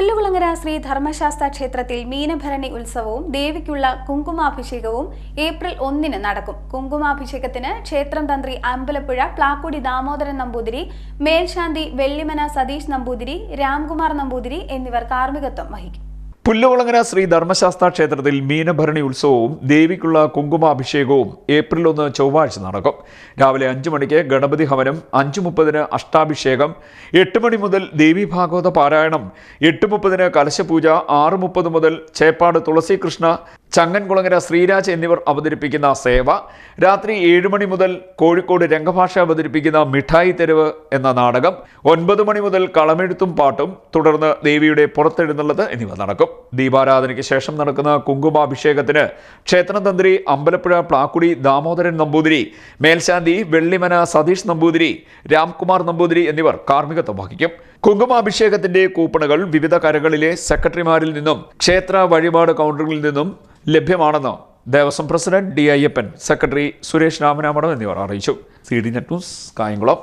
പുല്ലുകുളങ്ങര ശ്രീ ധർമ്മശാസ്ത്ര ക്ഷേത്രത്തിൽ മീനഭരണി ഉത്സവവും ദേവിക്കുള്ള കുങ്കുമാഭിഷേകവും ഏപ്രിൽ 1 നടക്കും. കുങ്കുമാഭിഷേകത്തിന് ക്ഷേത്രം തന്ത്രി അമ്പലപ്പുഴ പ്ലാക്കുടി ദാമോദരൻ നമ്പൂതിരി, മേൽശാന്തി വെള്ളിമന സതീഷ് നമ്പൂതിരി, രാംകുമാർ നമ്പൂതിരി എന്നിവർ കാർമ്മികത്വം വഹിക്കും. പുല്ലുകുളങ്ങര ശ്രീ ധർമ്മശാസ്ത്ര ക്ഷേത്രത്തിൽ മീനഭരണി ഉത്സവവും ദേവിക്കുള്ള കുങ്കുമാഭിഷേകവും ഏപ്രിൽ 1 ചൊവ്വാഴ്ച നടക്കും. രാവിലെ 5 മണിക്ക് ഗണപതി ഹവനം, 5:30 അഷ്ടാഭിഷേകം, 8 മണി മുതൽ ദേവി ഭാഗവത പാരായണം, 8:30 കലശപൂജ, 6:30 മുതൽ ചേപ്പാട് തുളസികൃഷ്ണ, ചങ്ങൻകുളങ്ങര ശ്രീരാജ് എന്നിവർ അവതരിപ്പിക്കുന്ന സേവ, രാത്രി 7 മണി മുതൽ കോഴിക്കോട് രംഗഭാഷ അവതരിപ്പിക്കുന്ന മിഠായി തെരുവ് എന്ന നാടകം, 9 മണി മുതൽ കളമെഴുത്തും പാട്ടും, തുടർന്ന് ദേവിയുടെ പുറത്തെഴുന്നള്ളത്ത് എന്നിവ നടക്കും. ദീപാരാധനയ്ക്ക് ശേഷം നടക്കുന്ന കുങ്കുമാഭിഷേകത്തിന് ക്ഷേത്രം തന്ത്രി അമ്പലപ്പുഴ പ്ലാക്കുടി ദാമോദരൻ നമ്പൂതിരി, മേൽശാന്തി വെള്ളിമന സതീഷ് നമ്പൂതിരി, രാംകുമാർ നമ്പൂതിരി എന്നിവർ കാർമ്മികത്വം വഹിക്കും. കുങ്കുമാഭിഷേകത്തിന്റെ കൂപ്പണുകൾ വിവിധ കരകളിലെ സെക്രട്ടറിമാരിൽ നിന്നും ക്ഷേത്ര വഴിപാട് കൗണ്ടറുകളിൽ നിന്നും ലഭ്യമാണെന്ന് Devaswom president D Ayyappan, secretary Suresh Ramanamadam എന്നിവർ അറിയിച്ചു. CD Net News, Kayamkulam.